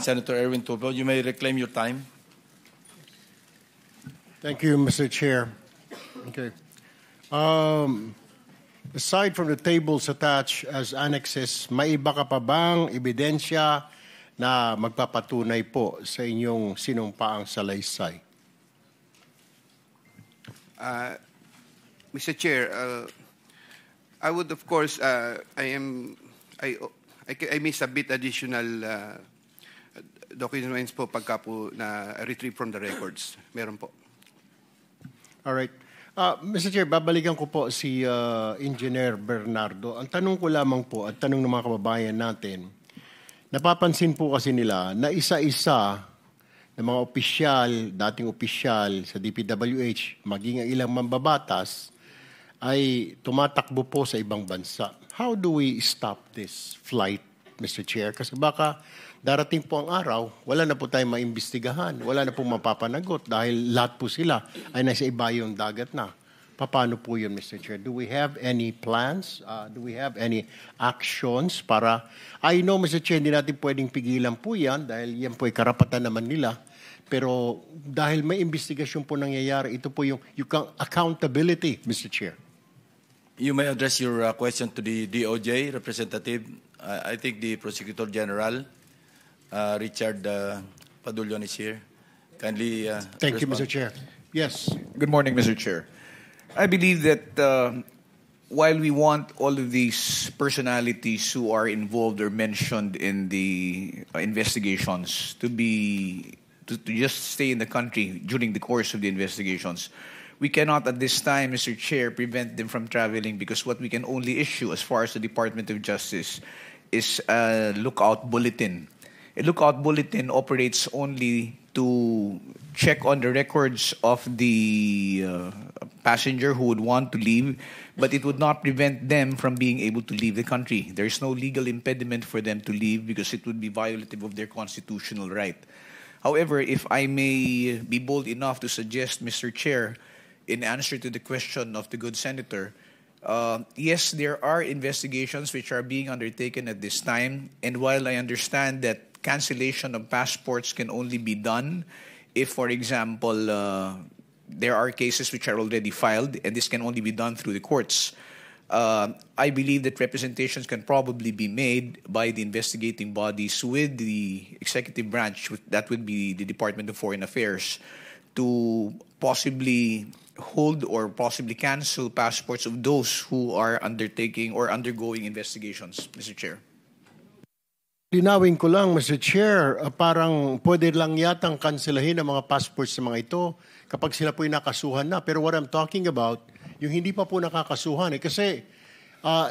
Senator Erwin Tulfo, you may reclaim your time. Thank you, Mr. Chair. Okay. Aside from the tables attached as annexes, may iba ka pa bang ebidensya na magpapatunay po sa inyong sinumpaang salaysay? Mr. Chair, I would of course, I may submit additional documents po pagka po na retrieve from the records. Meron po. All right. Mr. Chair, babalikan ko po si Engineer Bernardo. Ang tanong ko lamang po at tanong ng mga kababayan natin, napapansin po kasi nila na isa-isa ng mga opisyal, dating opisyal sa DPWH, maging ang ilang mambabatas, ay tumatakbo po sa ibang bansa. How do we stop this flight, Mr. Chair? Kasi baka darating po ang araw, wala na po tayong maimbestigahan, wala na po mapapanagot dahil lahat po sila ay nasa ibayong dagat na. Paano po yun, Mr. Chair? Do we have any plans? Do we have any actions para... I know, Mr. Chair, hindi natin pwedeng pigilan po yan dahil yan po ay karapatan naman nila. Pero dahil may investigasyon po nangyayari, ito po yung accountability, Mr. Chair. You may address your question to the DOJ representative. I think the Prosecutor General, Richard Padulyon, is here. Kindly Thank you, respond. Mr. Chair. Yes. Good morning, Mr. Chair. I believe that while we want all of these personalities who are involved or mentioned in the investigations to just stay in the country during the course of the investigations, we cannot at this time, Mr. Chair, prevent them from traveling because what we can only issue as far as the Department of Justice is a lookout bulletin. A lookout bulletin operates only to check on the records of the passenger who would want to leave, but it would not prevent them from being able to leave the country. There is no legal impediment for them to leave because it would be violative of their constitutional right. However, if I may be bold enough to suggest, Mr. Chair, in answer to the question of the good senator, yes, there are investigations which are being undertaken at this time, and while I understand that cancellation of passports can only be done if, for example, there are cases which are already filed, and this can only be done through the courts. I believe that representations can probably be made by the investigating bodies with the executive branch, that would be the Department of Foreign Affairs, to possibly hold or possibly cancel passports of those who are undertaking or undergoing investigations, Mr. Chair. Linawin ko lang, Mr. Chair, parang pwede lang yatang kanselahin ang mga passports ng mga ito kapag sila po'y nakasuhan na. Pero what I'm talking about, yung hindi pa po nakakasuhan. Kasi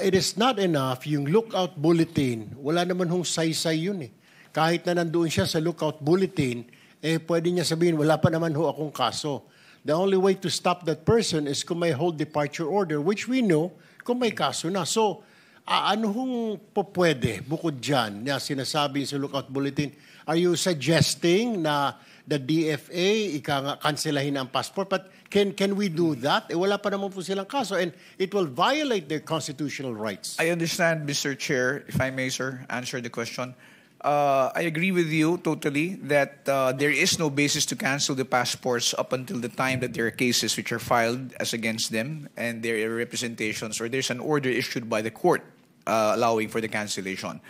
it is not enough, yung lookout bulletin, wala naman hong saysay yun eh. Kahit na nandoon siya sa lookout bulletin, pwede niya sabihin, wala pa naman ho akong kaso. The only way to stop that person is kung may hold departure order, which we know kung may kaso na. So, ano hong pwede bukod dyan na sinasabi sa lookout bulletin? Are you suggesting na the DFA kanselahin ang passport? But can we do that? Wala pa naman po silang kaso and it will violate their constitutional rights. I understand, Mr. Chair, if I may, sir, answer the question. I agree with you totally that there is no basis to cancel the passports up until the time that there are cases which are filed as against them and there are representations or there's an order issued by the court allowing for the cancellation.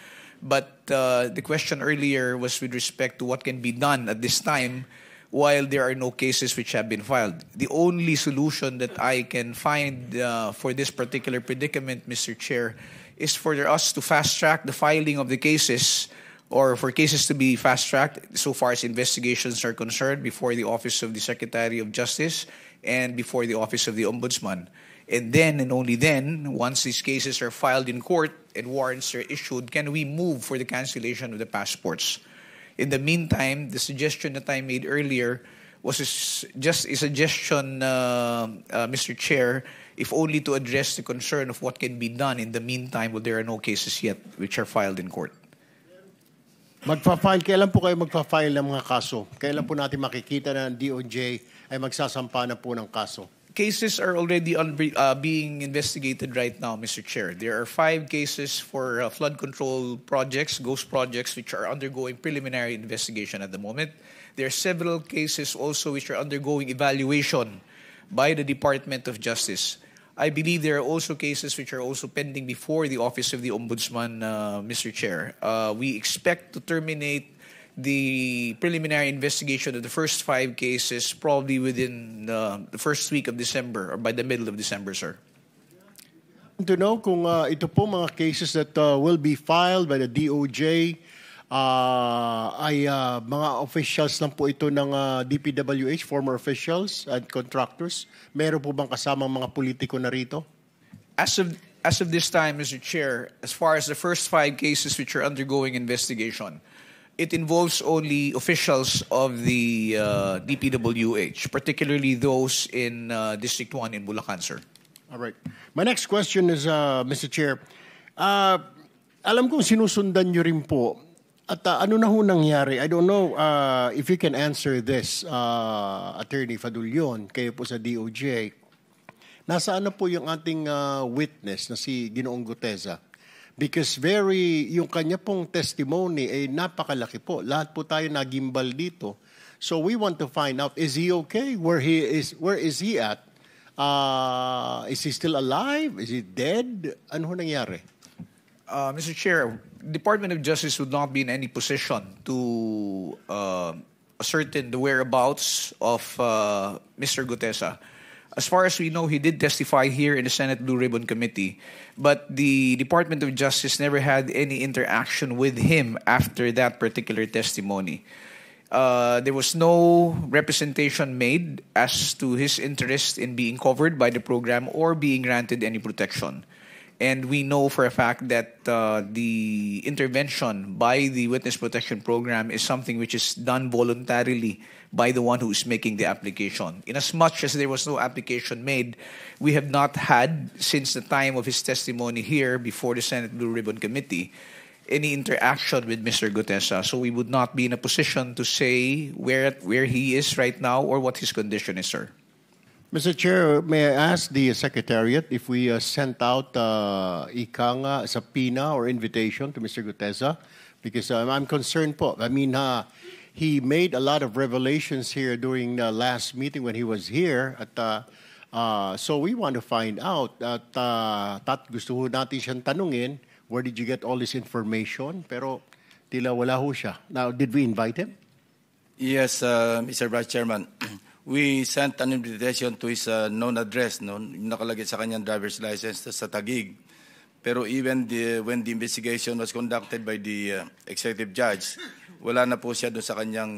But the question earlier was with respect to what can be done at this time while there are no cases which have been filed. The only solution that I can find for this particular predicament, Mr. Chair, is for us to fast-track the filing of the cases or for cases to be fast-tracked so far as investigations are concerned before the Office of the Secretary of Justice and before the Office of the Ombudsman. And then, and only then, once these cases are filed in court and warrants are issued, can we move for the cancellation of the passports. In the meantime, the suggestion that I made earlier was just a suggestion, Mr. Chair, if only to address the concern of what can be done in the meantime when there are no cases yet which are filed in court. Kailan po kayo magpa-file ng mga kaso? Kailan po natin makikita na ang DOJ ay magsasampa na po ng kaso? cases are already being investigated right now, Mr. Chair. There are 5 cases for flood control projects, ghost projects, which are undergoing preliminary investigation at the moment. There are several cases also which are undergoing evaluation by the Department of Justice. I believe there are also cases which are also pending before the Office of the Ombudsman, Mr. Chair. We expect to terminate the preliminary investigation of the first 5 cases probably within the first week of December or by the middle of December, sir. To know kung ito po mga cases that will be filed by the DOJ ay mga officials lang po ito ng DPWH, former officials and contractors. Meron po bang kasamang mga politiko na rito? As of this time, Mr. Chair, as far as the first 5 cases which are undergoing investigation, it involves only officials of the DPWH, particularly those in District 1 in Bulacan, sir. All right. My next question is, Mr. Chair, alam kong sinusundan nyo rin po. At ano na ho nangyari? I don't know if you can answer this, Attorney Fadulyon, kayo po sa DOJ. Nasaan na po yung ating witness na si Ginoong Guteza? Because yung kanya pong testimony ay napakalaki po. Lahat po tayo nagimbal dito. So we want to find out, is he okay? Where is he at? Is he still alive? Is he dead? Ano ho nangyari? Mr. Chair, Department of Justice would not be in any position to ascertain the whereabouts of Mr. Guteza. As far as we know, he did testify here in the Senate Blue Ribbon Committee, but the Department of Justice never had any interaction with him after that particular testimony. There was no representation made as to his interest in being covered by the program or being granted any protection. And we know for a fact that the intervention by the Witness Protection Program is something which is done voluntarily by the one who is making the application. Inasmuch as there was no application made, we have not had, since the time of his testimony here before the Senate Blue Ribbon Committee, any interaction with Mr. Guteza. So we would not be in a position to say where he is right now or what his condition is, sir. Mr. Chair, may I ask the Secretariat if we sent out subpoena or invitation to Mr. Guteza? Because I'm concerned po. I mean, he made a lot of revelations here during the last meeting when he was here. So we want to find out at gusto ho natin siyang tanungin, where did you get all this information? Pero tila wala ho siya. Now, did we invite him? Yes, Mr. Vice Chairman. We sent an invitation to his known address, nakalagay sa kanyang driver's license sa Taguig. Pero even when the investigation was conducted by the executive judge, wala na po siya doon sa kanyang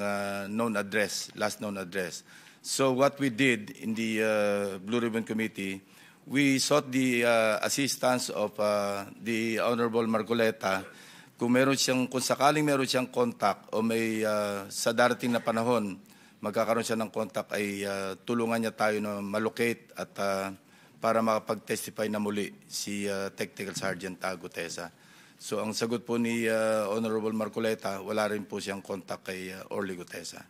known address, last known address. So what we did in the Blue Ribbon Committee, we sought the assistance of the Honorable Marcoleta kung sakaling meron siyang contact o may sa darating na panahon magkakaroon siya ng contact ay tulungan niya tayo na malocate at para makapag-testify na muli si Technical Sergeant Guteza. So ang sagot po ni Honorable Marcoleta, wala rin po siyang contact kay Orly Guteza.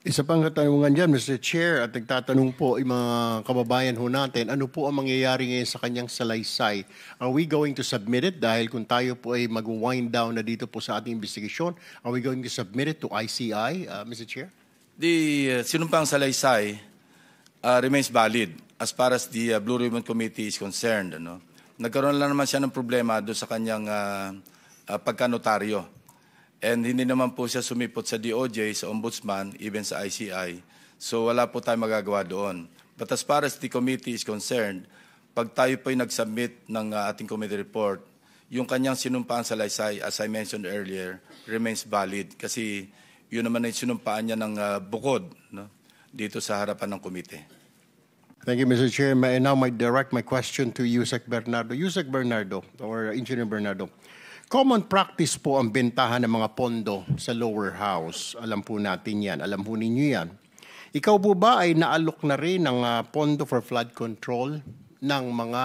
Isa pang katanungan dyan, Mr. Chair, at nagtatanong po yung mga kababayan ho natin, ano po ang mangyayari ngayon sa kanyang salaysay? Are we going to submit it? Dahil kung tayo po ay mag-wind down na dito po sa ating investigation, are we going to submit it to ICI, Mr. Chair? The sinumpang salaysay remains valid as far as the Blue Ribbon Committee is concerned. Nagkaroon lang naman siya ng problema doon sa kanyang pagkanotaryo. And hindi naman po siya sumipot sa DOJ, sa Ombudsman, even sa ICI. So wala po tayong magagawa doon. But as far as the committee is concerned, pag tayo po ay nag-submit ng ating committee report, yung kanyang sinumpang salaysay, as I mentioned earlier, remains valid kasi yun naman ay sinumpaan niya ng bukod dito sa harapan ng komite. Thank you, Mr. Chair. Now I direct my question to Yusek Bernardo. Yusek Bernardo, or Engineer Bernardo. Common practice po ang bentahan ng mga pondo sa lower house. Alam po natin yan. Alam po ninyo yan. Ikaw po ba ay naalok na rin ng pondo for flood control ng mga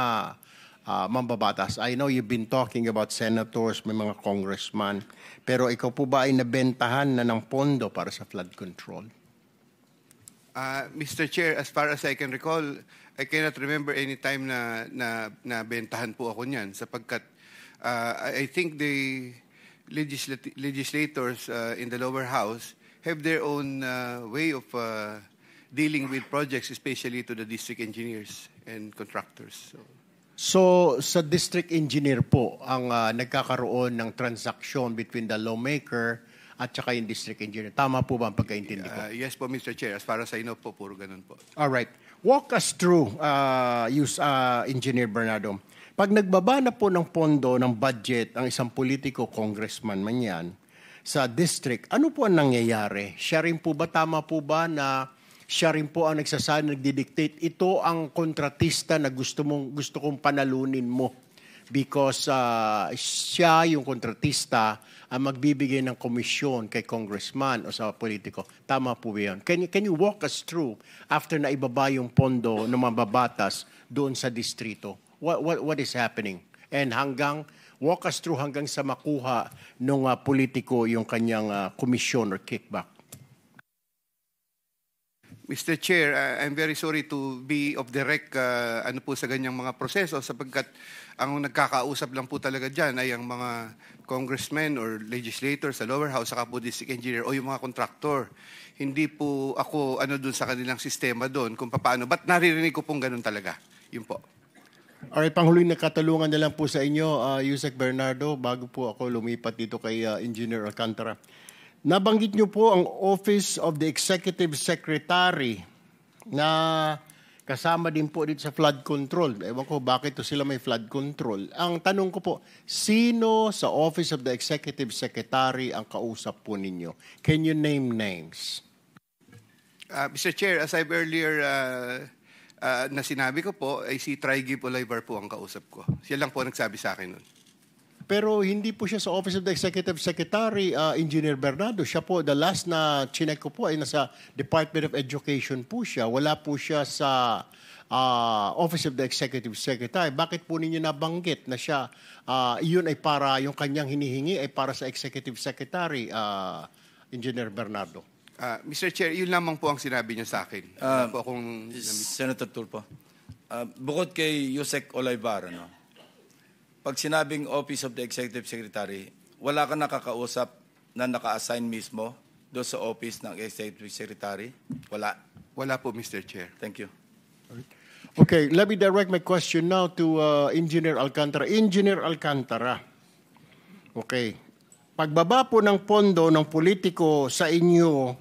mambabatas? I know you've been talking about senators, may mga congressman. Pero ikaw po ba ay nabentahan na ng pondo para sa flood control? Mr. Chair, as far as I can recall, I cannot remember any time na bentahan po ako niyan sapagkat I think the legislators in the lower house have their own way of dealing with projects, especially to the district engineers and contractors. So, sa district engineer po ang nagkakaroon ng transaction between the lawmaker at saka yung district engineer. Tama po ba ang pagkaintindi ko? Yes po, Mr. Chair. As far as I know po, puro ganun po. Alright. Walk us through, Engineer Bernardo. Pag nagbaba na po ng pondo, ng budget, ang isang politiko, congressman man yan, sa district, ano po ang nangyayari? Siya rin po ba, tama po ba na siya rin po ang nagsasabi, nagdidictate, ito ang kontratista na gusto kong panalunin mo because siya yung kontratista ang magbibigay ng komisyon kay congressman o sa politiko. Tama po ba yun? Can you walk us through after na ibaba yung pondo ng mga babatas doon sa distrito? What is happening? And walk us through hanggang sa makuha ng politiko yung kanyang komisyon or kickback. Mr. Chair, I'm very sorry to be off the rec po sa ganyang mga proseso sapagkat ang nagkakausap lang po talaga dyan ay ang mga congressmen or legislators sa lower house saka po district engineer o yung mga contractor. Hindi po ako doon sa kanilang sistema doon kung paano. Ba't naririnig ko pong ganun talaga? Yun po. Alright, panghuling na katalungan na lang po sa inyo, Yusek Bernardo, bago po ako lumipat dito kay Engineer Alcantara. Nabanggit niyo po ang Office of the Executive Secretary na kasama din po dito sa flood control. Ewan ko bakit to sila may flood control. Ang tanong ko po, sino sa Office of the Executive Secretary ang kausap po ninyo? Can you name names? Mr. Chair, as I've earlier na sinabi ko po, ay si Trigib Olivar po ang kausap ko. Siya lang po nagsabi sa akin nun. Pero hindi po siya sa Office of the Executive Secretary, Engineer Bernardo. Siya po, the last na chinek ko po ay nasa Department of Education po siya. Wala po siya sa Office of the Executive Secretary. Bakit po ninyo nabanggit na siya, yun ay para, yung kanyang hinihingi ay para sa Executive Secretary, Engineer Bernardo? Mr. Chair, yun lamang po ang sinabi niya sa akin. Senator Tulfo, bukod kay Yusek Olivar, pag sinabing Office of the Executive Secretary, wala ka nakakausap na naka-assign mismo doon sa Office ng Executive Secretary? Wala? Wala po, Mr. Chair. Thank you. Okay, let me direct my question now to Engineer Alcantara. Engineer Alcantara, okay, pagbaba po ng pondo ng politiko sa inyo,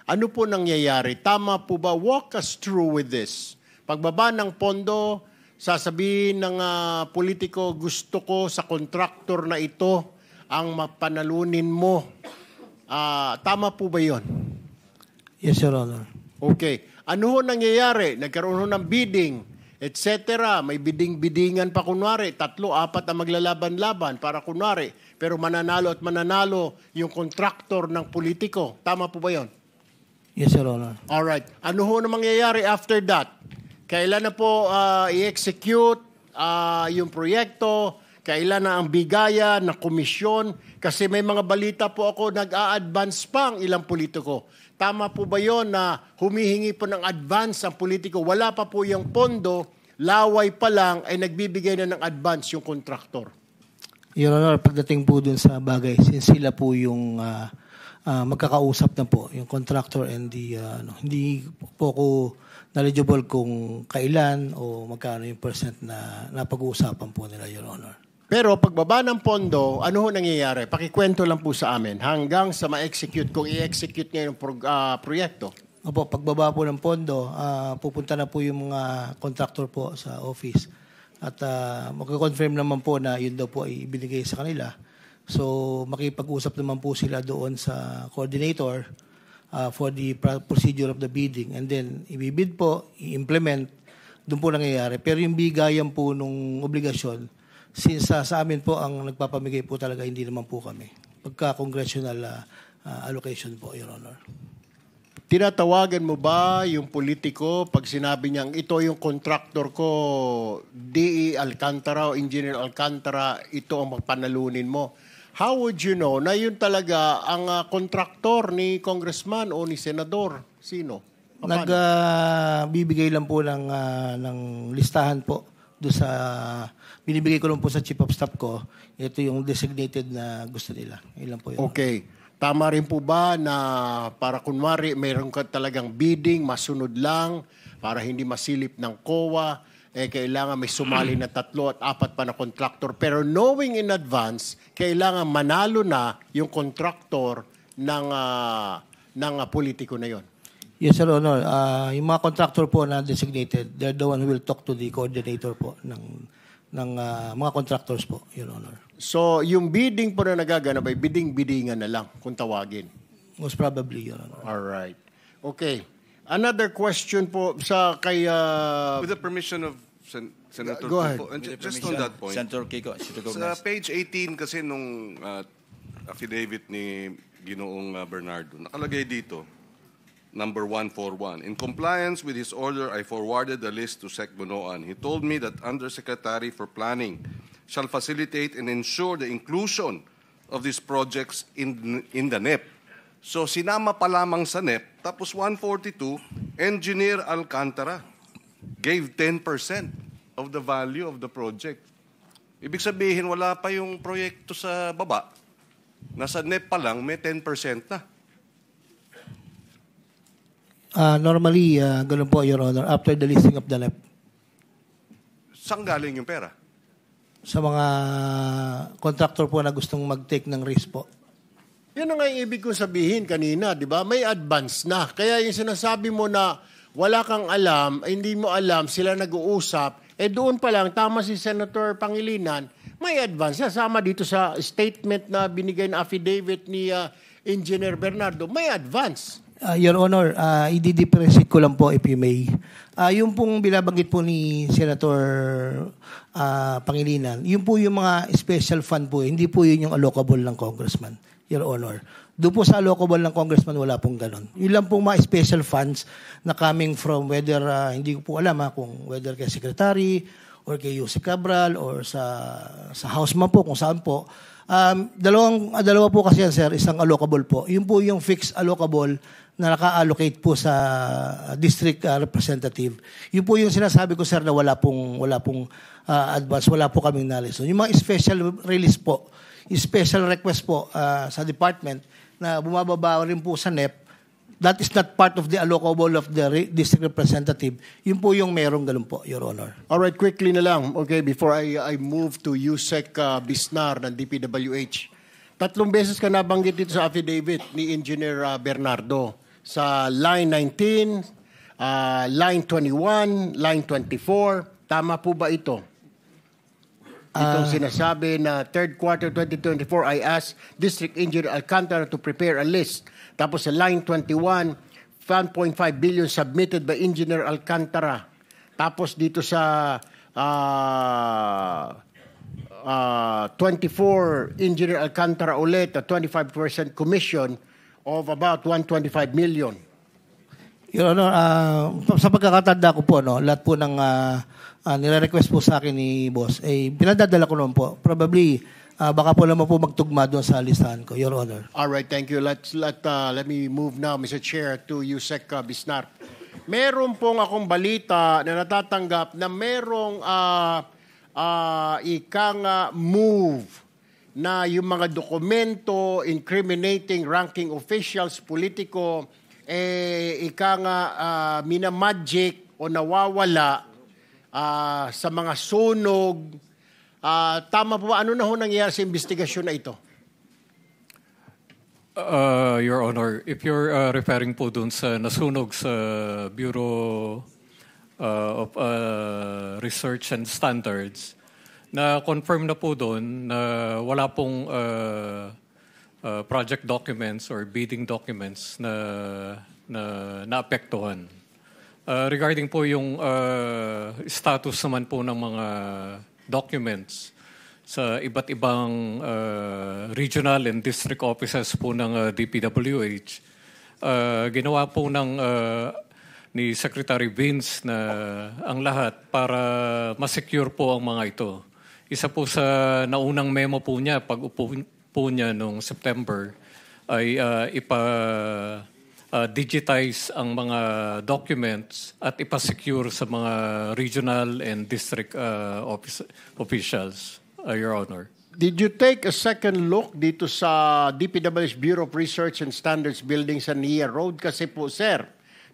ano po nangyayari? Tama po ba? Walk us through with this. Pagbaba ng pondo, sasabihin ng politiko, gusto ko sa contractor na ito ang mapanalunin mo. Tama po ba yun? Yes, Your Honor. Okay. Ano ho nangyayari? Nagkaroon ho ng bidding, etc. May bidding-biddingan pa kunwari. 3, 4 ang maglalaban-laban para kunwari. Pero mananalo at mananalo yung contractor ng politiko. Tama po ba yun? Yes, Your Honor. Alright. Ano ho na mangyayari after that? Kailan na po i-execute yung proyekto? Kailan na ang bigaya na komisyon? Kasi may mga balita po ako, nag-a-advance pa ang ilang politiko. Tama po ba yon na humihingi po ng advance ang politiko? Wala pa po yung pondo, laway pa lang, ay nagbibigay na ng advance yung kontraktor. Your Honor, pagdating po dun sa bagay, since sila po yung magkakausap na po, yung contractor and the, hindi po ako knowledgeable kung kailan o magkano yung percent na napag-uusapan po nila, Your Honor. Pero pagbaba ng pondo, ano ho nangyayari? Pakikwento lang po sa amin hanggang sa ma-execute, kung i-execute ngayon yung proyekto. Opo, pagbaba po ng pondo, pupunta na po yung mga contractor po sa office. At mag-confirm naman po na yun daw po ay ibinigay sa kanila. So makipag-usap naman po sila doon sa coordinator for the procedure of the bidding. And then ibibid po, i-implement, doon po nangyayari. Pero yung bigayan po nung obligasyon, since sa amin po ang nagpapamigay po talaga, hindi naman po kami. Pagka-congressional allocation po, Your Honor. Tinatawagan mo ba yung politiko pag sinabi niyang ito yung contractor ko, DE Alcantara o Engineer Alcantara, ito ang magpanalunin mo? How would you know na yun talaga ang contractor ni congressman o ni senador? Sino? Nagbibigay lang po ng listahan po do sa binibigay ko lang po sa chief of staff ko. Ito yung designated na gusto nila. Ilan po yun. Okay. Tama rin po ba na para kunwari mayroon ka talagang bidding, masunod lang, para hindi masilip ng COA, kailangan may sumali na 3 at 4 pa na contractor. Pero knowing in advance, kailangan manalo na yung contractor ng politiko na yon. Yes, Sir Honor. Yung mga contractor po na designated, they're the one who will talk to the coordinator po ng mga contractors po, Your Honor. So, yung bidding po na nagaganap ay bidding-biddingan na lang kung tawagin. Most probably, Your Honor. All right. Okay. Another question po sa kay... With the permission of Senator Go ahead. Kiko, and just on that point, Senator Kiko, should go sa next. page 18 kasi nung affidavit ni Ginoong Bernardo, nakalagay dito, number 141. In compliance with his order, I forwarded the list to Sec Bonoan. He told me that Undersecretary for Planning shall facilitate and ensure the inclusion of these projects in the NEP. So sinama pa lamang sa NEP, tapos 142, Engineer Alcantara gave 10% of the value of the project. Ibig sabihin, wala pa yung proyekto sa baba. Nasa NEP pa lang, may 10% na. Normally, ganun po, Your Honor, after the listing of the NEP. Saan galing yung pera? Sa mga contractor po na gustong mag-take ng risk po. Yan ang ibig kong sabihin kanina, di ba? May advance na. Kaya yung sinasabi mo na wala kang alam, hindi mo alam, sila nag-uusap, doon pa lang, tama si Senator Pangilinan, may advance. Sama dito sa statement na binigay na affidavit ni Engineer Bernardo, may advance. Your Honor, i-differentiate ko lang po if you may. Yung pong binabanggit po ni Senator Pangilinan, yun po yung mga special fund po, hindi po yun yung allocable ng congressman, Your Honor. Doon po sa allocable ng congressman, wala pong ganon. Yun lang pong mga special funds na coming from whether, hindi ko po alam kung whether kay Secretary or kay Yusek Cabral or sa House man po, kung saan po. Dalawa po kasi yan, sir, isang allocable po. Yun po yung fixed allocable na naka-allocate po sa district representative. Yun po yung sinasabi ko, sir, na wala pong advance, wala po kaming knowledge. So, yung mga special release po, yung special request po sa department na bumababa rin po sa NEP, that is not part of the allocable of the district representative. Yun po yung merong ganun po, Your Honor. All right, quickly na lang, okay, before I move to Yusek Bisnar ng DPWH. 3 beses ka nabanggit dito sa affidavit ni Engineer Bernardo. Sa line 19, line 21, line 24. Tama po ba ito? Itong sinasabi na third quarter 2024, I asked District Engineer Alcantara to prepare a list. Tapos sa line 21, 1.5 billion submitted by Engineer Alcantara. Tapos dito sa 24, Engineer Alcantara ulit, a 25% commission of about 125 million. Your Honor, sa pagkakatanda ko po, lahat po ng nire-request po sa akin ni Boss, pinadadala ko naman po. Probably, baka po naman po magtugma doon sa listahan ko, Your Honor. All right, thank you. Let me move now, Mr. Chair, to Yusek Bisnar. Meron pong akong balita na natatanggap na merong move na yung mga dokumento incriminating ranking officials, politiko, minamagic o nawawala sa mga sunog. Tama po ba? Ano na ho nangyayari sa investigasyon na ito? Your Honor, if you're referring po dun sa nasunog sa Bureau of Research and Standards, na-confirm na po doon na wala pong project documents or bidding documents na naapektuhan. Regarding po yung status naman po ng mga documents sa iba't ibang regional and district offices po ng DPWH, ginawa po ni Secretary Vince na ang lahat para ma-secure po ang mga ito. Isa po sa naunang memo po niya, pag upo po niya noong September, ay digitize ang mga documents at ipasecure sa mga regional and district officials, Your Honor. Did you take a second look dito sa DPWH Bureau of Research and Standards Building sa Nia Road? Kasi po, sir,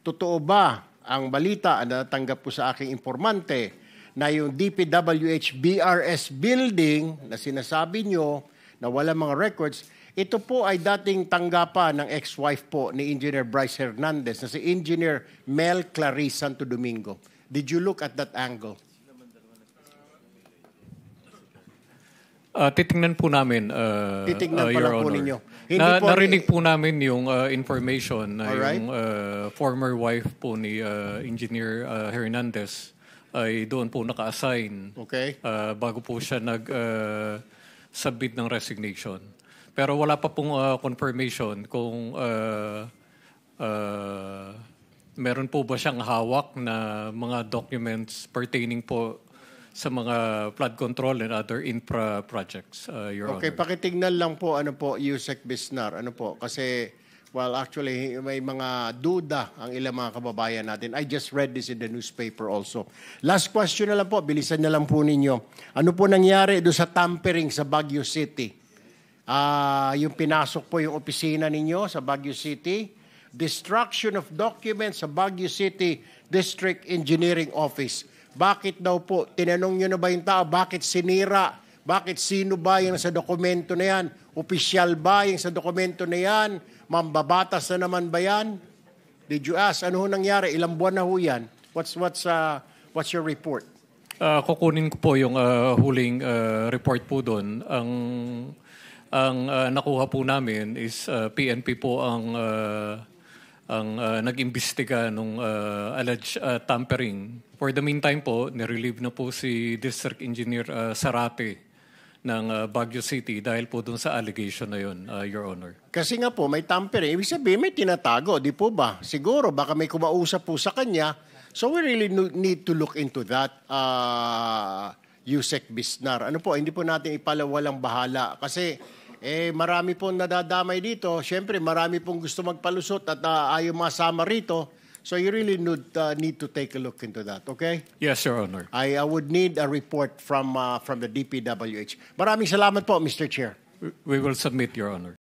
totoo ba ang balita na natanggap po sa aking informante na yung DPWH BRS building na sinasabi nyo na wala mga records, ito po ay dating tanggapan ng ex-wife po ni Engineer Bryce Hernandez na si Engineer Mel Clarice Santo Domingo. Did you look at that angle? Titingnan po namin, Titingnan pa Your lang po Honor. ninyo. Hindi po narinig po namin yung information na Alright. yung former wife po ni Engineer Hernandez ay doon po naka-assign Okay. bago po siya nag-submit ng resignation. Pero wala pa pong confirmation kung meron po ba siyang hawak na mga documents pertaining po sa mga flood control and other infra projects, Your Okay, Honor. pakitignan lang po, Yusek Bisnar, kasi, well, actually, may mga duda ang ilang mga kababayan natin. I just read this in the newspaper also. Last question na lang po, bilisan na lang po ninyo. Ano po nangyari doon sa tampering sa Baguio City? Yung pinasok po yung opisina ninyo sa Baguio City, destruction of documents sa Baguio City District Engineering Office. Bakit daw po? Tinanong nyo na ba yung tao? Bakit sinira? Bakit sino ba yung sa dokumento na yan? Opisyal ba yung sa dokumento na yan? Mambabatas na naman ba yan? Did you ask? Ano ho nangyari? Ilang buwan na ho yan? What's your report? Kukunin ko po yung huling report po doon. Ang nakuha po namin is PNP po ang nag-imbestiga nung alleged tampering. For the meantime po, nirelieve na po si District Engineer Sarate ng Baguio City dahil po dun sa allegation na yun, Your Honor. Kasi nga po, may tampering. Ibig sabihin, may tinatago. Di po ba? Siguro, baka may kumausap po sa kanya. So we really need to look into that, Yusek Bisnar. Ano po, hindi po natin ipalawalang bahala. Kasi marami pong nadadamay dito. Siyempre, marami pong gusto magpalusot at ayaw masama rito. So you really need to take a look into that, okay? Yes, Your Honor. I would need a report from the DPWH. Maraming salamat po, Mr. Chair. We will submit, Your Honor.